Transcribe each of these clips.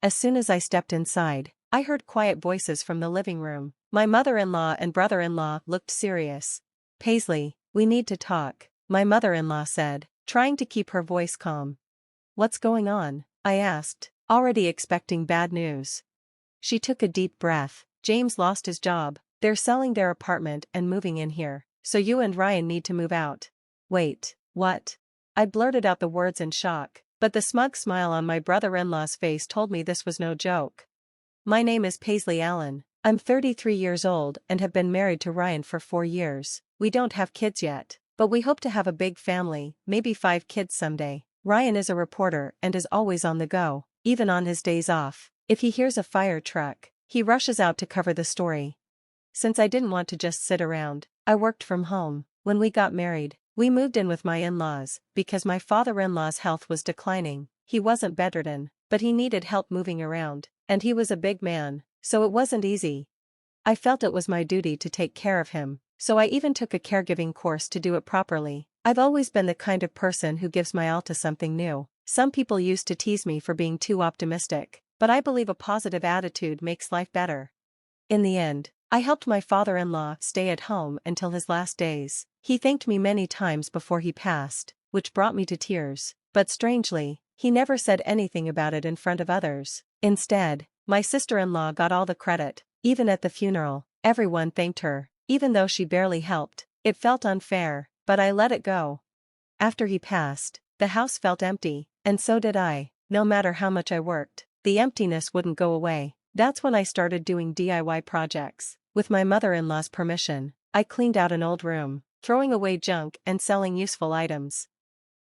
As soon as I stepped inside, I heard quiet voices from the living room. My mother-in-law and brother-in-law looked serious. "Paisley, we need to talk," my mother-in-law said, trying to keep her voice calm. "What's going on?" I asked, already expecting bad news. She took a deep breath. "James lost his job. They're selling their apartment and moving in here, so you and Ryan need to move out." "Wait, what?" I blurted out the words in shock, but the smug smile on my brother-in-law's face told me this was no joke. "My name is Paisley Allen. I'm 33 years old and have been married to Ryan for 4 years. We don't have kids yet, but we hope to have a big family, maybe 5 kids someday. Ryan is a reporter and is always on the go, even on his days off. If he hears a fire truck, he rushes out to cover the story. Since I didn't want to just sit around, I worked from home. When we got married, we moved in with my in-laws because my father-in-law's health was declining. He wasn't bedridden, but he needed help moving around, and he was a big man, so it wasn't easy. I felt it was my duty to take care of him, so I even took a caregiving course to do it properly. I've always been the kind of person who gives my all to something new. Some people used to tease me for being too optimistic, but I believe a positive attitude makes life better. In the end, I helped my father-in-law stay at home until his last days. He thanked me many times before he passed, which brought me to tears, but strangely, he never said anything about it in front of others. Instead, my sister-in-law got all the credit. Even at the funeral, everyone thanked her, even though she barely helped. It felt unfair, but I let it go. After he passed, the house felt empty, and so did I. No matter how much I worked, the emptiness wouldn't go away. That's when I started doing DIY projects. With my mother-in-law's permission, I cleaned out an old room, throwing away junk and selling useful items.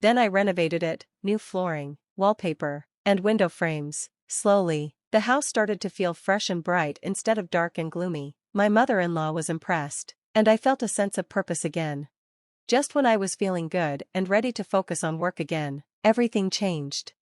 Then I renovated it, new flooring, wallpaper, and window frames. Slowly, the house started to feel fresh and bright instead of dark and gloomy. My mother-in-law was impressed, and I felt a sense of purpose again. Just when I was feeling good and ready to focus on work again, everything changed.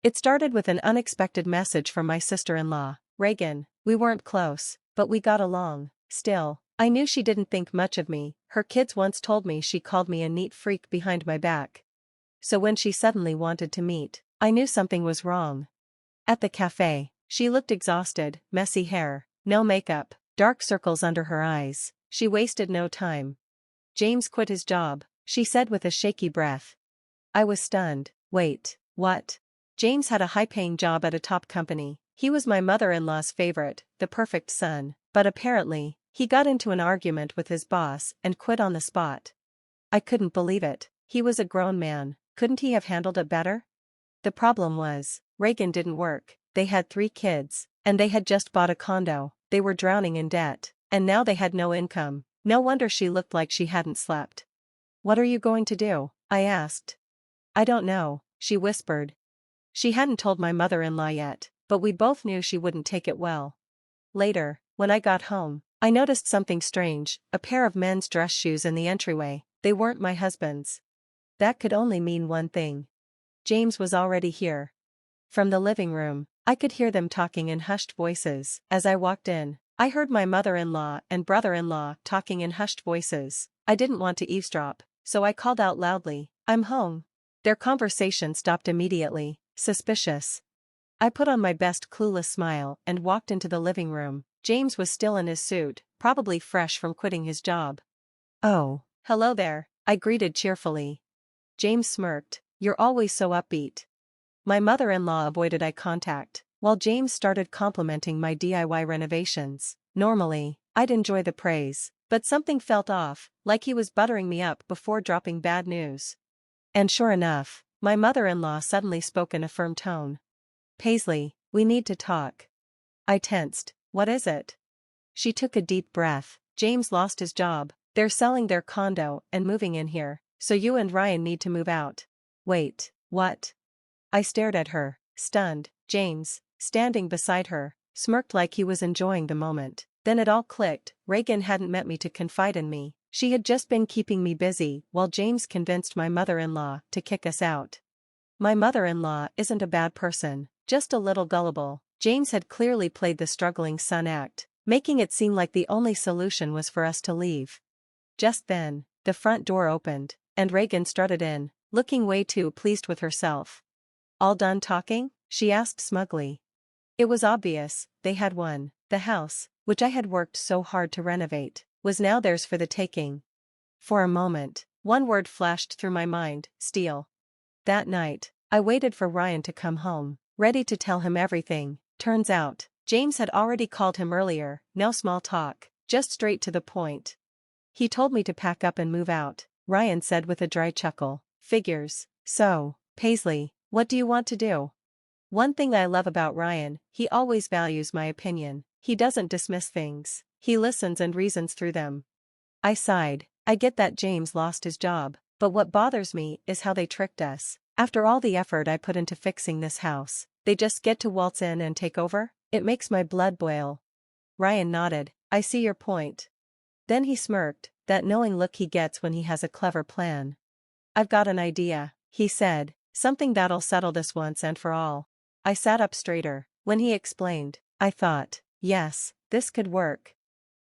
It started with an unexpected message from my sister-in-law, Reagan. We weren't close, but we got along. Still, I knew she didn't think much of me. Her kids once told me she called me a neat freak behind my back. So when she suddenly wanted to meet, I knew something was wrong. At the cafe, she looked exhausted, messy hair, no makeup, dark circles under her eyes. She wasted no time. "James quit his job," she said with a shaky breath. I was stunned. "Wait, what?" James had a high-paying job at a top company. He was my mother-in-law's favorite, the perfect son, but apparently, he got into an argument with his boss and quit on the spot. I couldn't believe it. He was a grown man. Couldn't he have handled it better? The problem was, Reagan didn't work. They had 3 kids, and they had just bought a condo. They were drowning in debt, and now they had no income. No wonder she looked like she hadn't slept. "What are you going to do?" I asked. "I don't know," she whispered. She hadn't told my mother-in-law yet, but we both knew she wouldn't take it well. Later, when I got home, I noticed something strange, a pair of men's dress shoes in the entryway. They weren't my husband's. That could only mean one thing. James was already here. From the living room, I could hear them talking in hushed voices. As I walked in, I heard my mother-in-law and brother-in-law talking in hushed voices. I didn't want to eavesdrop, so I called out loudly, "I'm home." Their conversation stopped immediately, suspicious. I put on my best clueless smile and walked into the living room. James was still in his suit, probably fresh from quitting his job. "Oh, hello there," I greeted cheerfully. James smirked. "You're always so upbeat." My mother-in-law avoided eye contact, while James started complimenting my DIY renovations. Normally, I'd enjoy the praise, but something felt off, like he was buttering me up before dropping bad news. And sure enough, my mother-in-law suddenly spoke in a firm tone. "Paisley, we need to talk." I tensed. "What is it?" She took a deep breath. "James lost his job. They're selling their condo and moving in here, so you and Ryan need to move out." "Wait, what?" I stared at her, stunned. James, standing beside her, smirked like he was enjoying the moment. Then it all clicked. Reagan hadn't met me to confide in me. She had just been keeping me busy while James convinced my mother-in-law to kick us out. My mother-in-law isn't a bad person, just a little gullible. James had clearly played the struggling son act, making it seem like the only solution was for us to leave. Just then, the front door opened, and Reagan strutted in, looking way too pleased with herself. "All done talking?" she asked smugly. It was obvious, they had won. The house, which I had worked so hard to renovate, was now theirs for the taking. For a moment, one word flashed through my mind: steal. That night, I waited for Ryan to come home, ready to tell him everything. Turns out, James had already called him earlier. No small talk, just straight to the point. He told me to pack up and move out, Ryan said with a dry chuckle. Figures. So, Paisley, what do you want to do? One thing I love about Ryan, he always values my opinion. He doesn't dismiss things. He listens and reasons through them. I sighed. I get that James lost his job, but what bothers me is how they tricked us. After all the effort I put into fixing this house, they just get to waltz in and take over? It makes my blood boil. Ryan nodded. I see your point. Then he smirked, that knowing look he gets when he has a clever plan. I've got an idea, he said, something that'll settle this once and for all. I sat up straighter. When he explained, I thought, yes, this could work.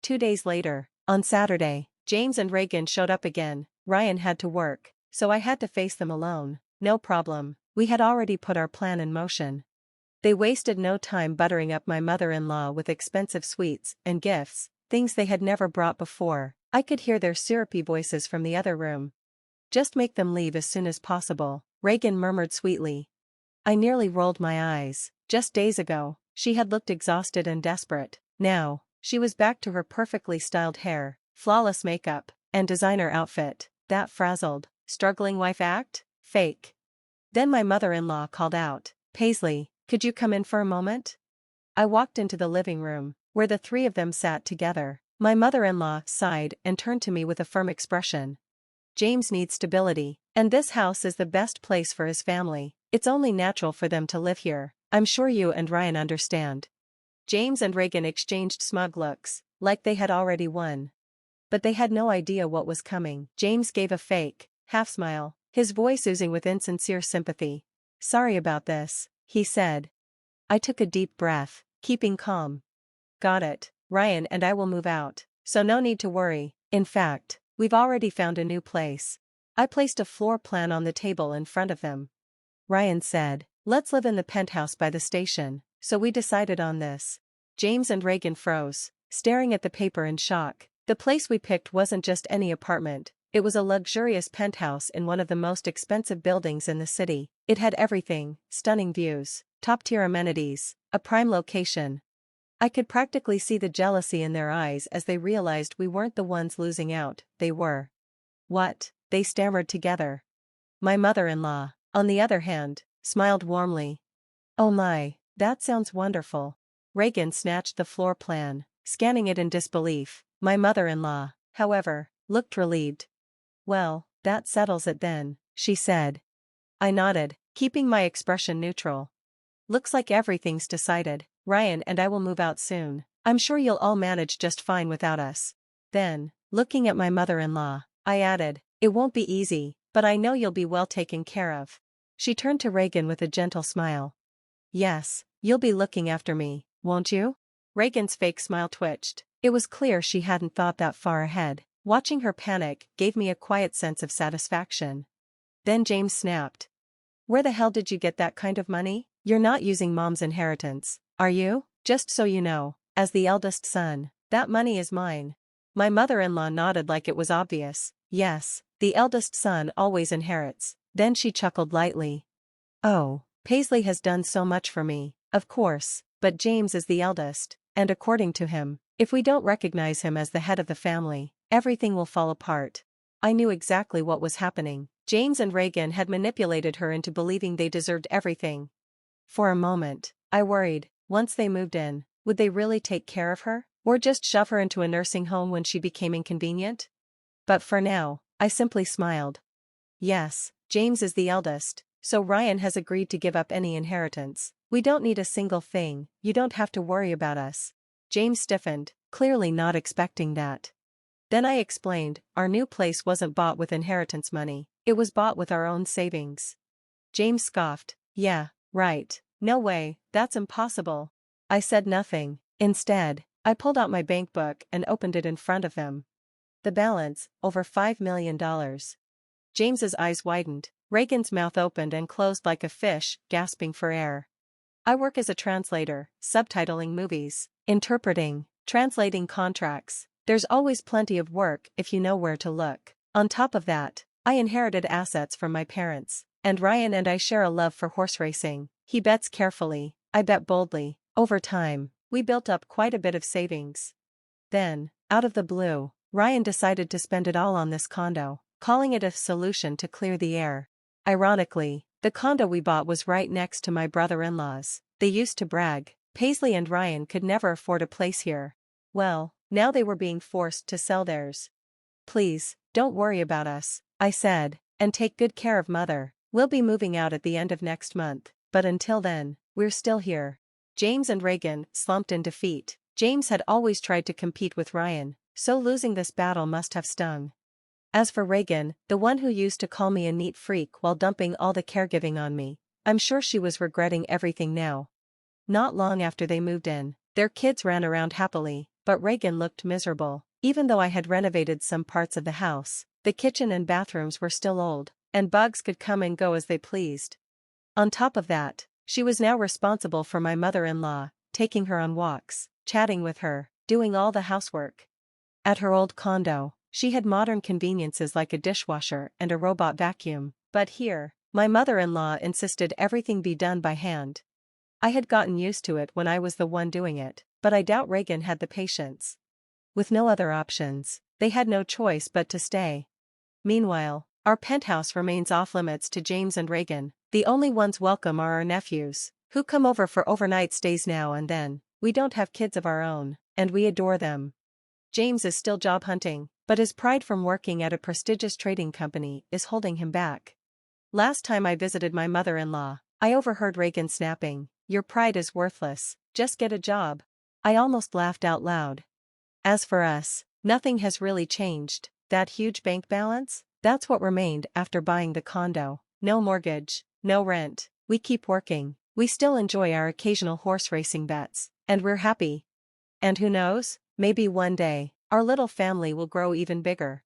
2 days later, on Saturday, James and Reagan showed up again. Ryan had to work, so I had to face them alone. No problem, we had already put our plan in motion. They wasted no time buttering up my mother-in-law with expensive sweets and gifts, things they had never brought before. I could hear their syrupy voices from the other room. Just make them leave as soon as possible, Reagan murmured sweetly. I nearly rolled my eyes. Just days ago, she had looked exhausted and desperate. Now, she was back to her perfectly styled hair, flawless makeup, and designer outfit. That frazzled, struggling wife act? Fake. Then my mother-in-law called out, Paisley, could you come in for a moment? I walked into the living room, where the three of them sat together. My mother-in-law sighed and turned to me with a firm expression. James needs stability, and this house is the best place for his family. It's only natural for them to live here. I'm sure you and Ryan understand. James and Reagan exchanged smug looks, like they had already won. But they had no idea what was coming. James gave a fake, half-smile, his voice oozing with insincere sympathy. Sorry about this, he said. I took a deep breath, keeping calm. Got it, Ryan and I will move out, so no need to worry. In fact, we've already found a new place. I placed a floor plan on the table in front of them. Ryan said, let's live in the penthouse by the station, so we decided on this. James and Reagan froze, staring at the paper in shock. The place we picked wasn't just any apartment, it was a luxurious penthouse in one of the most expensive buildings in the city. It had everything: stunning views, top-tier amenities, a prime location. I could practically see the jealousy in their eyes as they realized we weren't the ones losing out, they were. What? They stammered together. My mother-in-law, on the other hand, smiled warmly. Oh my, that sounds wonderful. Reagan snatched the floor plan, scanning it in disbelief. My mother-in-law, however, looked relieved. Well, that settles it then, she said. I nodded, keeping my expression neutral. Looks like everything's decided. Ryan and I will move out soon. I'm sure you'll all manage just fine without us. Then, looking at my mother-in-law, I added, it won't be easy, but I know you'll be well taken care of. She turned to Reagan with a gentle smile. Yes, you'll be looking after me, won't you? Reagan's fake smile twitched. It was clear she hadn't thought that far ahead. Watching her panic gave me a quiet sense of satisfaction. Then James snapped. Where the hell did you get that kind of money? You're not using Mom's inheritance, are you? Just so you know, as the eldest son, that money is mine. My mother-in-law nodded like it was obvious. Yes, the eldest son always inherits. Then she chuckled lightly. Oh, Paisley has done so much for me, of course, but James is the eldest, and according to him, if we don't recognize him as the head of the family, everything will fall apart. I knew exactly what was happening. James and Reagan had manipulated her into believing they deserved everything. For a moment, I worried, once they moved in, would they really take care of her, or just shove her into a nursing home when she became inconvenient? But for now, I simply smiled. Yes, James is the eldest, so Ryan has agreed to give up any inheritance. We don't need a single thing, you don't have to worry about us. James stiffened, clearly not expecting that. Then I explained, our new place wasn't bought with inheritance money, it was bought with our own savings. James scoffed, yeah, right, no way, that's impossible. I said nothing. Instead, I pulled out my bank book and opened it in front of them. The balance, over $5 million. James's eyes widened, Reagan's mouth opened and closed like a fish, gasping for air. I work as a translator, subtitling movies, interpreting, translating contracts. There's always plenty of work if you know where to look. On top of that, I inherited assets from my parents, and Ryan and I share a love for horse racing. He bets carefully, I bet boldly. Over time, we built up quite a bit of savings. Then, out of the blue, Ryan decided to spend it all on this condo, calling it a solution to clear the air. Ironically, the condo we bought was right next to my brother-in-law's. They used to brag, Paisley and Ryan could never afford a place here. Well, now they were being forced to sell theirs. Please, don't worry about us, I said, and take good care of Mother. We'll be moving out at the end of next month, but until then, we're still here. James and Reagan slumped in defeat. James had always tried to compete with Ryan, so losing this battle must have stung. As for Reagan, the one who used to call me a neat freak while dumping all the caregiving on me, I'm sure she was regretting everything now. Not long after they moved in, their kids ran around happily, but Reagan looked miserable. Even though I had renovated some parts of the house, the kitchen and bathrooms were still old, and bugs could come and go as they pleased. On top of that, she was now responsible for my mother-in-law, taking her on walks, chatting with her, doing all the housework. At her old condo, she had modern conveniences like a dishwasher and a robot vacuum, but here, my mother-in-law insisted everything be done by hand. I had gotten used to it when I was the one doing it, but I doubt Reagan had the patience. With no other options, they had no choice but to stay. Meanwhile, our penthouse remains off-limits to James and Reagan. The only ones welcome are our nephews, who come over for overnight stays now and then. We don't have kids of our own, and we adore them. James is still job hunting, but his pride from working at a prestigious trading company is holding him back. Last time I visited my mother-in-law, I overheard Reagan snapping, "Your pride is worthless, just get a job." I almost laughed out loud. As for us, nothing has really changed. That huge bank balance? That's what remained after buying the condo. No mortgage, no rent. We keep working. We still enjoy our occasional horse racing bets, and we're happy. And who knows, maybe one day, our little family will grow even bigger.